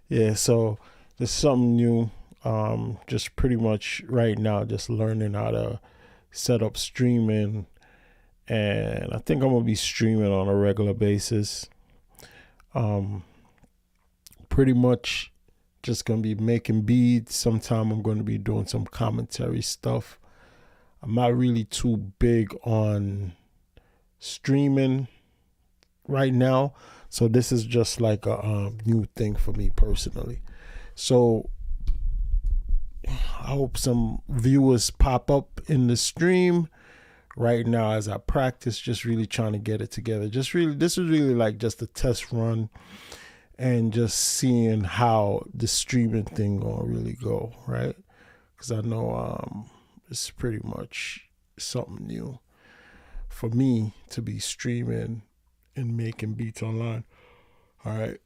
Yeah, so this is something new. Just pretty much right now, just learning how to set up streaming, and I think I'm gonna be streaming on a regular basis. Um, Pretty much just gonna be making beats. Sometime I'm gonna be doing some commentary stuff. I'm not really too big on streaming right now, so this is just like a new thing for me personally. So I hope some viewers pop up in the stream right now as I practice, just really trying to get it together. Just really, this is really like just a test run and just seeing how the streaming thing gonna really go, right? Because I know it's pretty much something new for me to be streaming and making beats online. All right,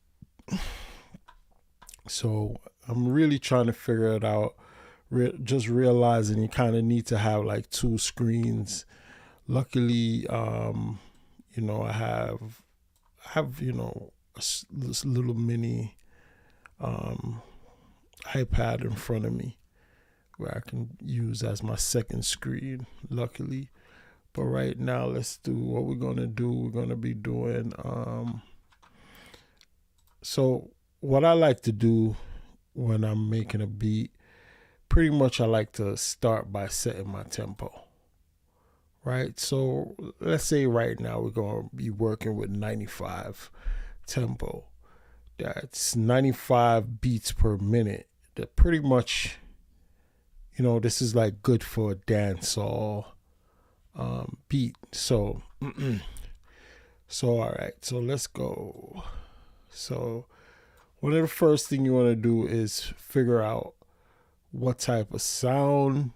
so I'm really trying to figure it out. Just realizing you kind of need to have like two screens. Luckily, I have this little mini um, iPad in front of me where I can use as my second screen. Luckily, but right now let's do what we're gonna do. We're gonna be doing so what I like to do when I'm making a beat. Pretty much, I like to start by setting my tempo. Right, so let's say right now we're gonna be working with 95 tempo. That's 95 beats per minute. That pretty much, this is like good for a dancehall beat. So, so all right. So let's go. So one of the first thing you want to do is figure out what type of sound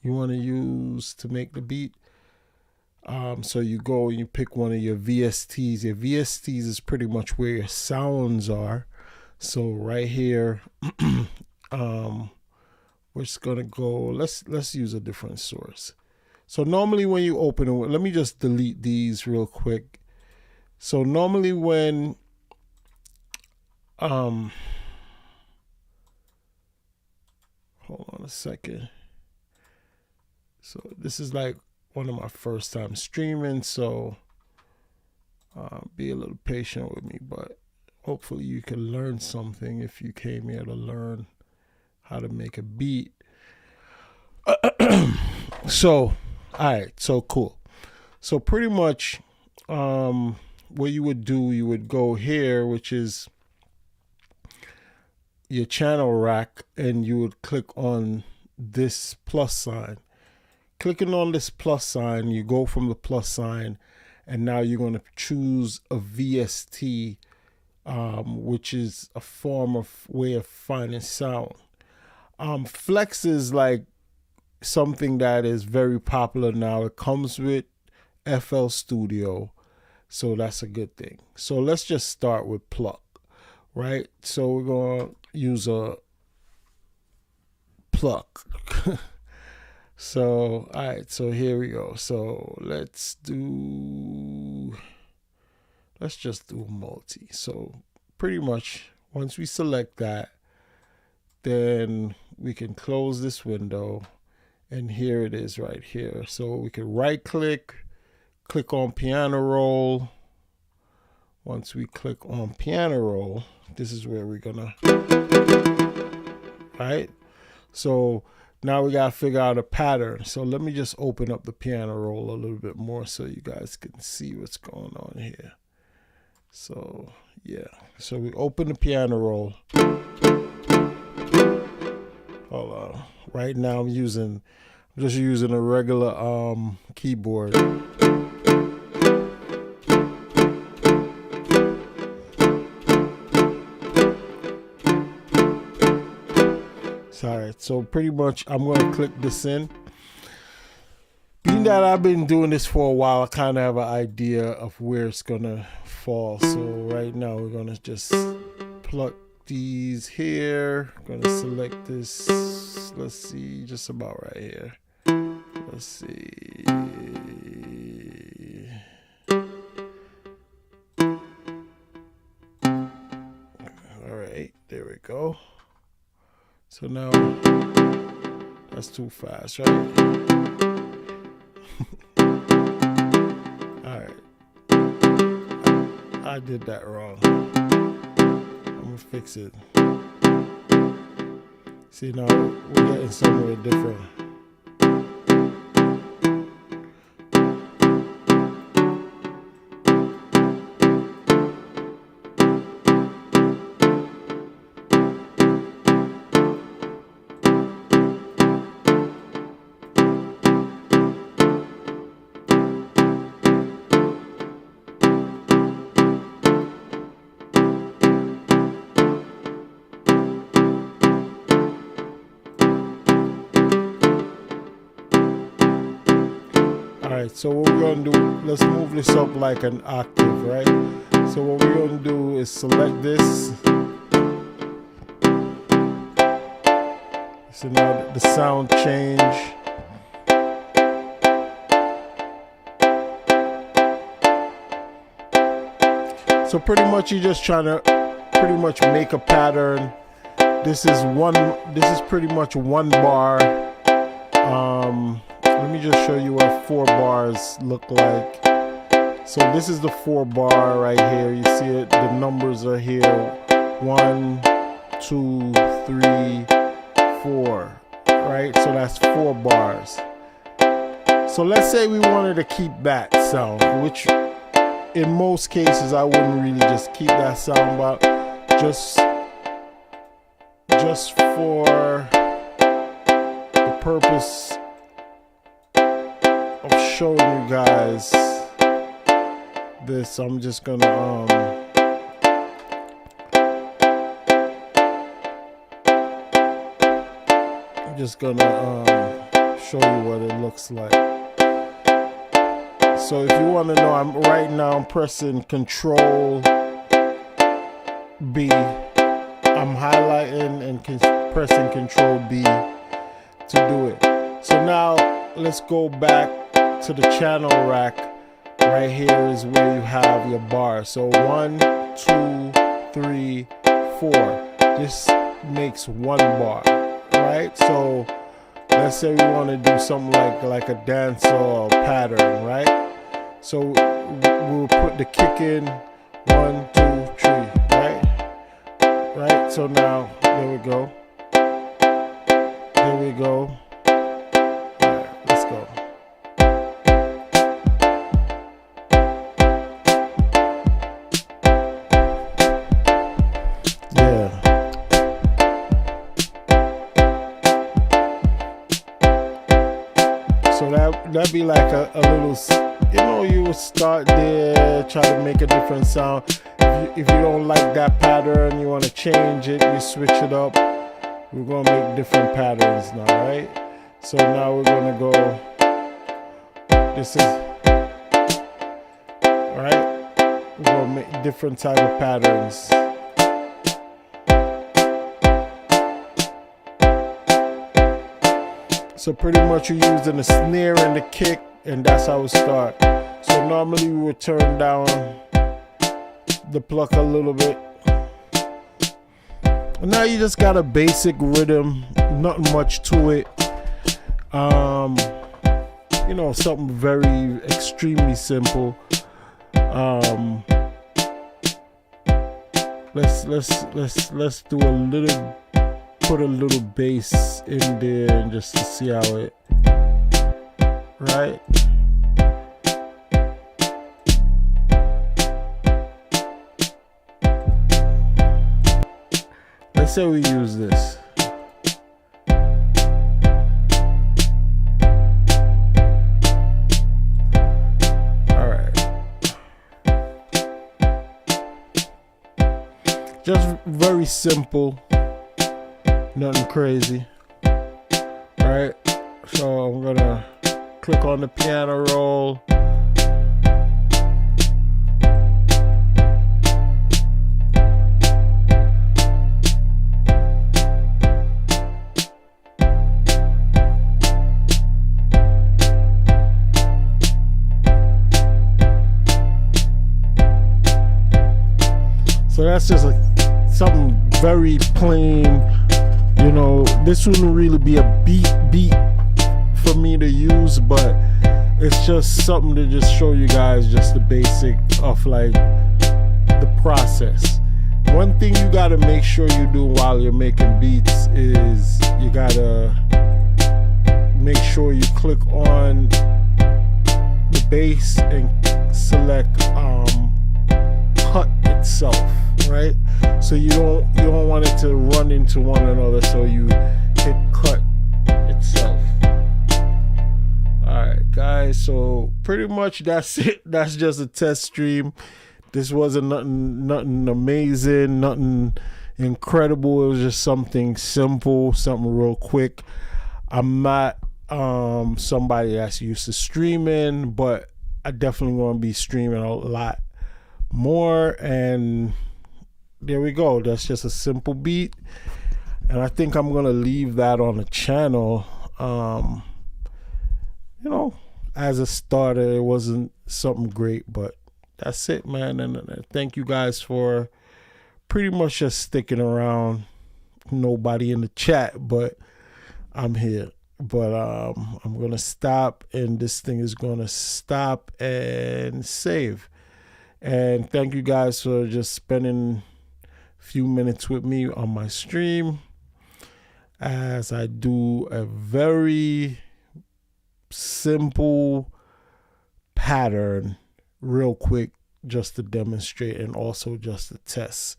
you want to use to make the beat. So you go and you pick one of your VSTs. Your VSTs is pretty much where your sounds are. So right here, we're just gonna go. Let's use a different source. So normally when you open it, let me just delete these real quick. So normally when hold on a second. So this is like one of my first time streaming, so be a little patient with me, but hopefully you can learn something if you came here to learn how to make a beat. So, all right, so cool. So pretty much what you would do, you would go here, which is your channel rack, and you would click on this plus sign. Clicking on this plus sign, you go from the plus sign, and now you're going to choose a VST, which is a form of way of finding sound. Flex is like something that is very popular now. It comes with FL Studio, so that's a good thing. So let's just start with pluck, right? So we're going to use a pluck. So, all right, so here we go. So let's just do multi. So pretty much once we select that, then we can close this window, and here it is right here. So we can right click on piano roll. Once we click on piano roll, this is where we're gonna, right? So now we gotta figure out a pattern. So let me just open up the piano roll a little bit more so you guys can see what's going on here. So yeah, so we open the piano roll. Hold on. Right now I'm just using a regular keyboard. Alright, so pretty much I'm going to click this in. Being that I've been doing this for a while, I kind of have an idea of where it's going to fall. So right now we're going to just pluck these here. Going to select this, let's see, just about right here. Let's see. Alright, there we go. So now that's too fast, right? All right, I did that wrong. I'm gonna fix it. See, now we're getting somewhere different. Alright, so what we're going to do, let's move this up like an octave, right? So what we're going to do is select this. So now the sound change. So pretty much you're just trying to pretty much make a pattern. This is pretty much one bar. Let me just show you what 4 bars look like. So this is the 4 bar right here. You see it, the numbers are here. 1, 2, 3, 4. Right? So that's 4 bars. So let's say we wanted to keep that sound, which in most cases I wouldn't really just keep that sound, but just for the purpose of showing you guys this, I'm just gonna show you what it looks like. So if you want to know, I'm pressing Control B. I'm highlighting and pressing Control B to do it. So now let's go back to the channel rack. Right here is where you have your bar. So 1, 2, 3, 4. This makes 1 bar, right? So let's say we want to do something like a dancehall pattern, right? So we'll put the kick in 1, 2, 3, right? So now there we go. There we go. Let's go. Yeah. So that'd be like a little, you would start there, try to make a different sound. If you don't like that pattern, you want to change it, you switch it up. We're going to make different patterns now, right? So now we're going to go, this is, right? We're going to make different type of patterns. So pretty much you're using the snare and the kick, and that's how we start. So normally we would turn down the pluck a little bit. And now you just got a basic rhythm, nothing much to it. Something very extremely simple. Let's do a little, put a little bass in there and just to see how it, right? Let's say we use this. All right. Just very simple. Nothing crazy. Right? So I'm gonna click on the piano roll. So that's just something very plain. You know, this wouldn't really be a beat for me to use, but it's just something to just show you guys just the basic of like the process. One thing you gotta make sure you do while you're making beats is you gotta make sure you click on the bass and select cut itself, right? So you don't want it to run into one another, so you hit cut itself. Alright guys, so pretty much that's it. That's just a test stream. This wasn't nothing amazing, nothing incredible. It was just something simple, something real quick. I'm not somebody that's used to streaming, but I definitely want to be streaming a lot more. And there we go. That's just a simple beat, and I think I'm gonna leave that on the channel. You know, as a starter, it wasn't something great, but that's it, man. And thank you guys for pretty much just sticking around. Nobody in the chat, but I'm here. But I'm gonna stop, and this thing is gonna stop and save. And thank you guys for just spending a few minutes with me on my stream as I do a very simple pattern real quick, just to demonstrate and also just to test,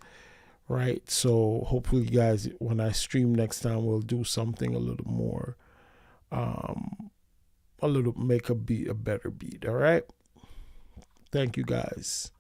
right? So hopefully you guys, when I stream next time, we'll do something a little more make a beat a better beat. All right, thank you guys.